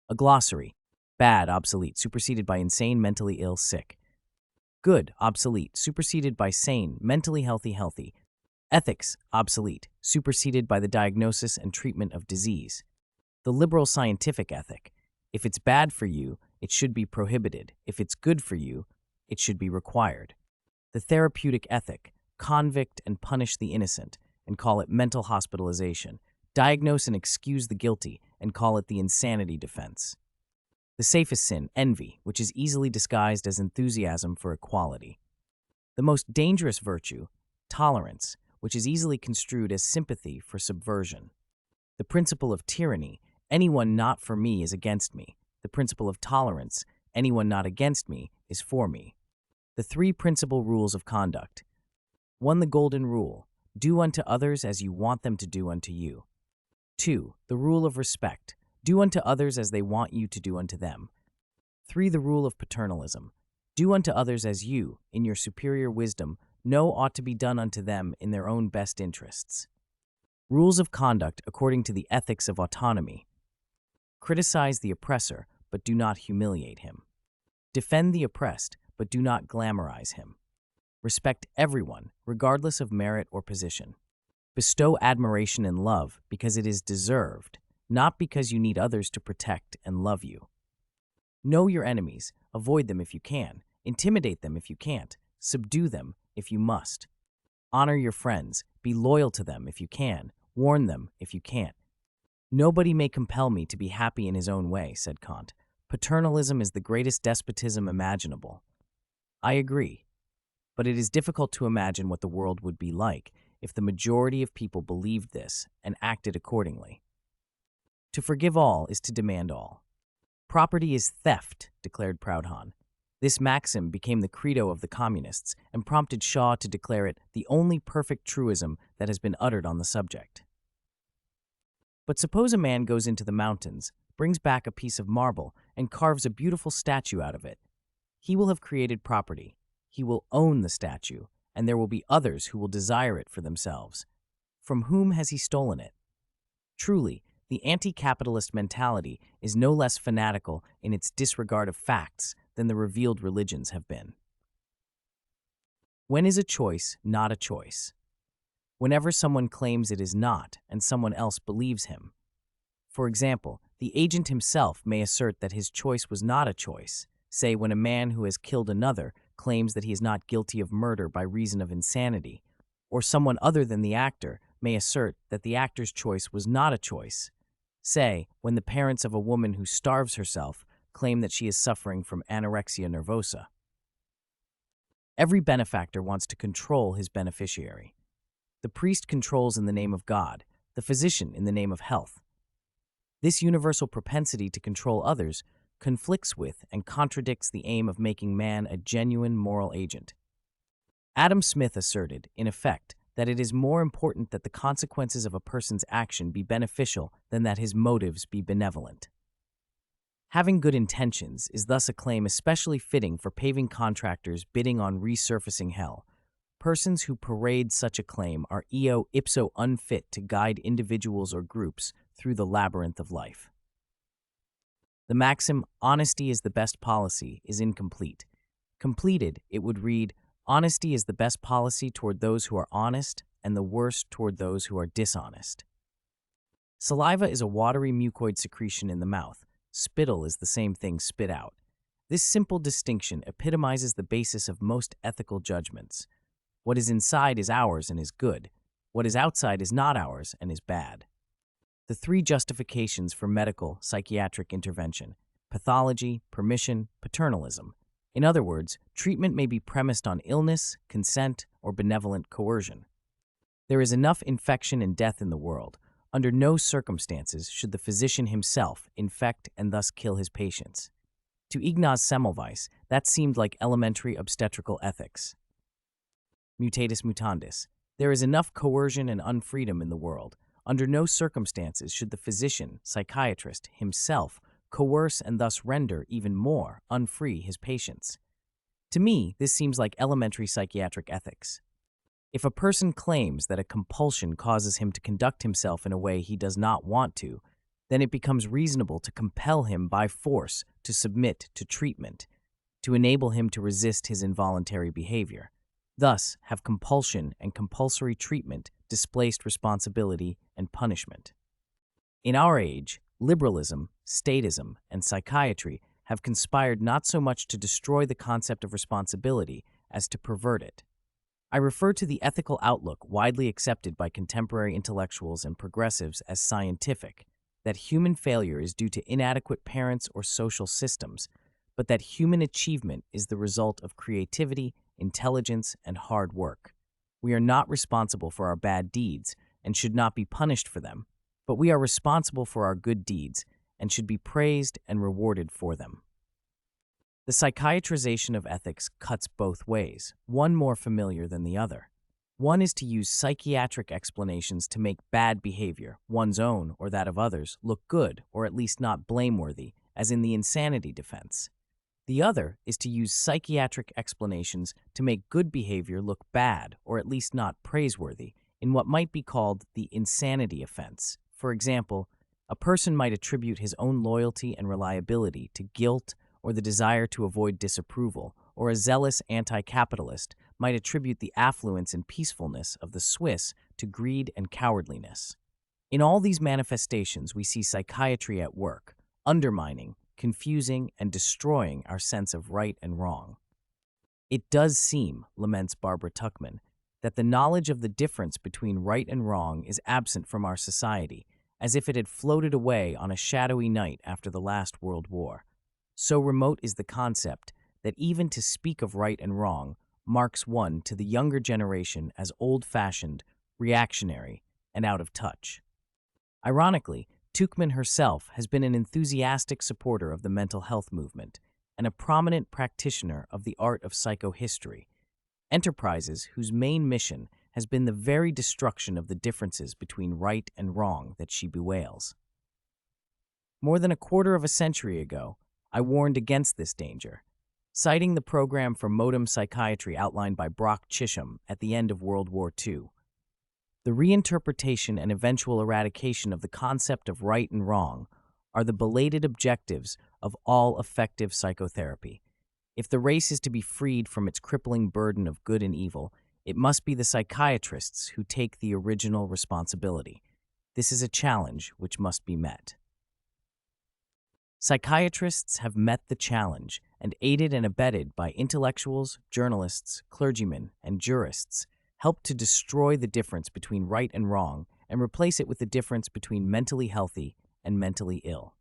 A glossary. Bad, obsolete, superseded by insane, mentally ill, sick. Good, obsolete, superseded by sane, mentally healthy, healthy. Ethics, obsolete, superseded by the diagnosis and treatment of disease. The liberal scientific ethic. If it's bad for you, it should be prohibited. If it's good for you, it should be required. The therapeutic ethic. Convict and punish the innocent, and call it mental hospitalization. Diagnose and excuse the guilty, and call it the insanity defense. The safest sin, envy, which is easily disguised as enthusiasm for equality. The most dangerous virtue, tolerance, which is easily construed as sympathy for subversion. The principle of tyranny, anyone not for me is against me. The principle of tolerance, anyone not against me is for me. The three principal rules of conduct. 1. The golden rule, do unto others as you want them to do unto you. 2. The rule of respect, do unto others as they want you to do unto them. 3. The rule of paternalism, do unto others as you, in your superior wisdom, know ought to be done unto them in their own best interests. Rules of conduct according to the ethics of autonomy. Criticize the oppressor, but do not humiliate him. Defend the oppressed, but do not glamorize him. Respect everyone, regardless of merit or position. Bestow admiration and love because it is deserved, not because you need others to protect and love you. Know your enemies, avoid them if you can, intimidate them if you can't, subdue them if you must. Honor your friends, be loyal to them if you can, warn them if you can't. Nobody may compel me to be happy in his own way, said Kant. Paternalism is the greatest despotism imaginable. I agree, but it is difficult to imagine what the world would be like if the majority of people believed this and acted accordingly. To forgive all is to demand all. Property is theft, declared Proudhon. This maxim became the credo of the communists and prompted Shaw to declare it the only perfect truism that has been uttered on the subject. But suppose a man goes into the mountains, brings back a piece of marble, and carves a beautiful statue out of it. He will have created property. He will own the statue, and there will be others who will desire it for themselves. From whom has he stolen it? Truly, the anti-capitalist mentality is no less fanatical in its disregard of facts than the revealed religions have been. When is a choice not a choice? Whenever someone claims it is not and someone else believes him. For example, the agent himself may assert that his choice was not a choice, say when a man who has killed another claims that he is not guilty of murder by reason of insanity, or someone other than the actor may assert that the actor's choice was not a choice, say when the parents of a woman who starves herself claim that she is suffering from anorexia nervosa. Every benefactor wants to control his beneficiary. The priest controls in the name of God, the physician in the name of health. This universal propensity to control others conflicts with and contradicts the aim of making man a genuine moral agent. Adam Smith asserted, in effect, that it is more important that the consequences of a person's action be beneficial than that his motives be benevolent. Having good intentions is thus a claim especially fitting for paving contractors bidding on resurfacing hell. Persons who parade such a claim are ipso unfit to guide individuals or groups through the labyrinth of life. The maxim, honesty is the best policy, is incomplete. Completed, it would read, honesty is the best policy toward those who are honest and the worst toward those who are dishonest. Saliva is a watery mucoid secretion in the mouth. Spittle is the same thing spit out. This simple distinction epitomizes the basis of most ethical judgments. What is inside is ours and is good. What is outside is not ours and is bad. The three justifications for medical, psychiatric intervention: pathology, permission, paternalism. In other words, treatment may be premised on illness, consent, or benevolent coercion. There is enough infection and death in the world. Under no circumstances should the physician himself infect and thus kill his patients. To Ignaz Semmelweis, that seemed like elementary obstetrical ethics. Mutatis mutandis. There is enough coercion and unfreedom in the world. Under no circumstances should the physician, psychiatrist, himself coerce and thus render even more unfree his patients. To me, this seems like elementary psychiatric ethics. If a person claims that a compulsion causes him to conduct himself in a way he does not want to, then it becomes reasonable to compel him by force to submit to treatment, to enable him to resist his involuntary behavior. Thus, have compulsion and compulsory treatment displaced responsibility and punishment. In our age, liberalism, statism, and psychiatry have conspired not so much to destroy the concept of responsibility as to pervert it. I refer to the ethical outlook widely accepted by contemporary intellectuals and progressives as scientific, that human failure is due to inadequate parents or social systems, but that human achievement is the result of creativity, intelligence, and hard work. We are not responsible for our bad deeds and should not be punished for them, but we are responsible for our good deeds and should be praised and rewarded for them. The psychiatrization of ethics cuts both ways, one more familiar than the other. One is to use psychiatric explanations to make bad behavior, one's own or that of others, look good or at least not blameworthy, as in the insanity defense. The other is to use psychiatric explanations to make good behavior look bad or at least not praiseworthy, in what might be called the insanity offense. For example, a person might attribute his own loyalty and reliability to guilt or the desire to avoid disapproval, or a zealous anti-capitalist might attribute the affluence and peacefulness of the Swiss to greed and cowardliness. In all these manifestations, we see psychiatry at work, undermining, confusing, and destroying our sense of right and wrong. It does seem, laments Barbara Tuchman, that the knowledge of the difference between right and wrong is absent from our society, as if it had floated away on a shadowy night after the last World War. So remote is the concept that even to speak of right and wrong marks one to the younger generation as old-fashioned, reactionary, and out of touch. Ironically, Tuchman herself has been an enthusiastic supporter of the mental health movement and a prominent practitioner of the art of psychohistory, enterprises whose main mission has been the very destruction of the differences between right and wrong that she bewails. More than a quarter of a century ago, I warned against this danger, citing the program for modem psychiatry outlined by Brock Chisholm at the end of World War II. The reinterpretation and eventual eradication of the concept of right and wrong are the belated objectives of all effective psychotherapy. If the race is to be freed from its crippling burden of good and evil, it must be the psychiatrists who take the original responsibility. This is a challenge which must be met. Psychiatrists have met the challenge and, aided and abetted by intellectuals, journalists, clergymen, and jurists, helped to destroy the difference between right and wrong and replace it with the difference between mentally healthy and mentally ill.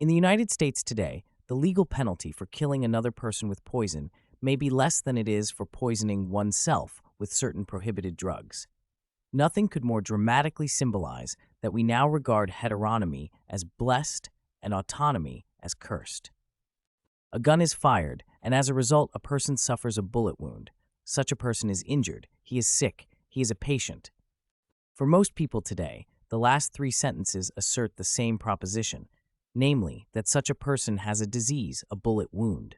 In the United States today, the legal penalty for killing another person with poison may be less than it is for poisoning oneself with certain prohibited drugs. Nothing could more dramatically symbolize that we now regard heteronomy as blessed and autonomy as cursed. A gun is fired, and as a result, a person suffers a bullet wound. Such a person is injured, he is sick, he is a patient. For most people today, the last three sentences assert the same proposition, namely that such a person has a disease, a bullet wound.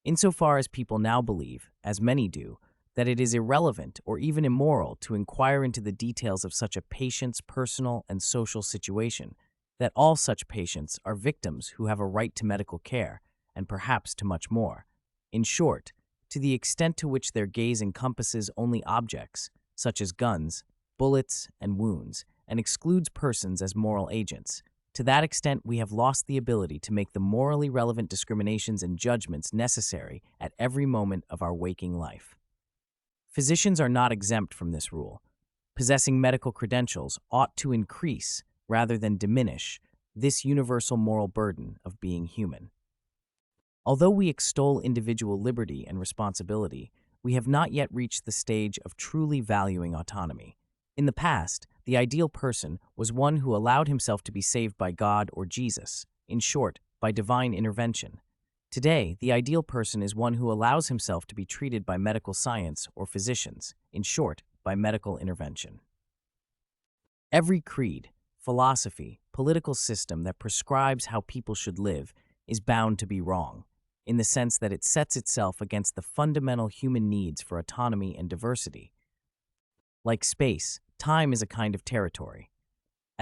Insofar as people now believe, as many do, that it is irrelevant or even immoral to inquire into the details of such a patient's personal and social situation, that all such patients are victims who have a right to medical care, and perhaps to much more. In short, to the extent to which their gaze encompasses only objects, such as guns, bullets, and wounds, and excludes persons as moral agents, to that extent we have lost the ability to make the morally relevant discriminations and judgments necessary at every moment of our waking life. Physicians are not exempt from this rule. Possessing medical credentials ought to increase, rather than diminish, this universal moral burden of being human. Although we extol individual liberty and responsibility, we have not yet reached the stage of truly valuing autonomy. In the past, the ideal person was one who allowed himself to be saved by God or Jesus, in short, by divine intervention. Today, the ideal person is one who allows himself to be treated by medical science or physicians, in short, by medical intervention. Every creed, philosophy, political system that prescribes how people should live is bound to be wrong, in the sense that it sets itself against the fundamental human needs for autonomy and diversity. Like space, time is a kind of territory.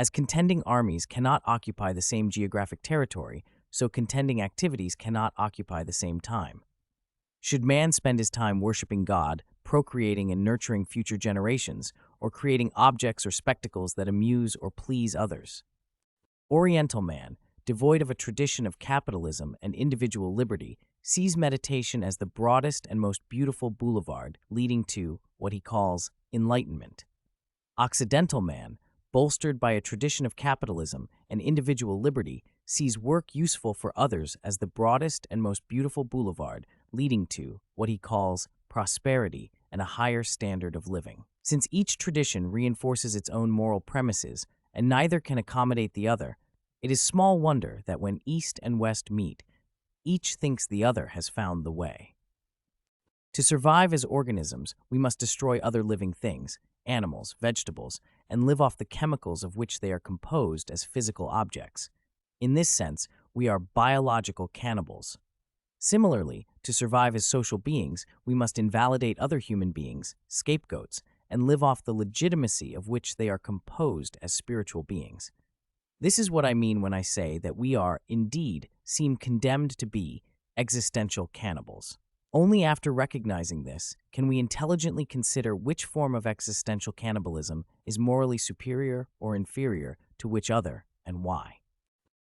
As contending armies cannot occupy the same geographic territory, so contending activities cannot occupy the same time. Should man spend his time worshiping God, procreating and nurturing future generations, or creating objects or spectacles that amuse or please others? Oriental man, devoid of a tradition of capitalism and individual liberty, sees meditation as the broadest and most beautiful boulevard leading to what he calls enlightenment. Occidental man, bolstered by a tradition of capitalism and individual liberty, sees work useful for others as the broadest and most beautiful boulevard leading to what he calls prosperity and a higher standard of living. Since each tradition reinforces its own moral premises and neither can accommodate the other, it is small wonder that when East and West meet, each thinks the other has found the way. To survive as organisms, we must destroy other living things, animals, vegetables, and live off the chemicals of which they are composed as physical objects. In this sense, we are biological cannibals. Similarly, to survive as social beings, we must invalidate other human beings, scapegoats, and live off the legitimacy of which they are composed as spiritual beings. This is what I mean when I say that we are, indeed, seem condemned to be existential cannibals. Only after recognizing this can we intelligently consider which form of existential cannibalism is morally superior or inferior to which other, and why.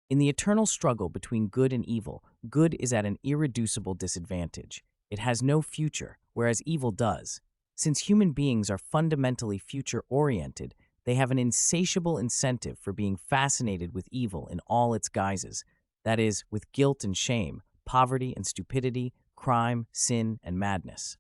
In the eternal struggle between good and evil, good is at an irreducible disadvantage. It has no future, whereas evil does. Since human beings are fundamentally future-oriented, they have an insatiable incentive for being fascinated with evil in all its guises, that is, with guilt and shame, poverty and stupidity, crime, sin, and madness.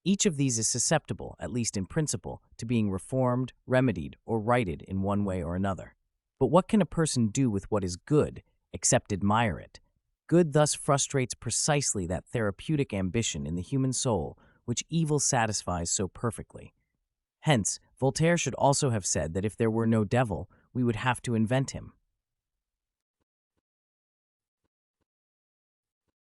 Each of these is susceptible, at least in principle, to being reformed, remedied, or righted in one way or another. But what can a person do with what is good, except admire it? Good thus frustrates precisely that therapeutic ambition in the human soul which evil satisfies so perfectly. Hence, Voltaire should also have said that if there were no devil, we would have to invent him.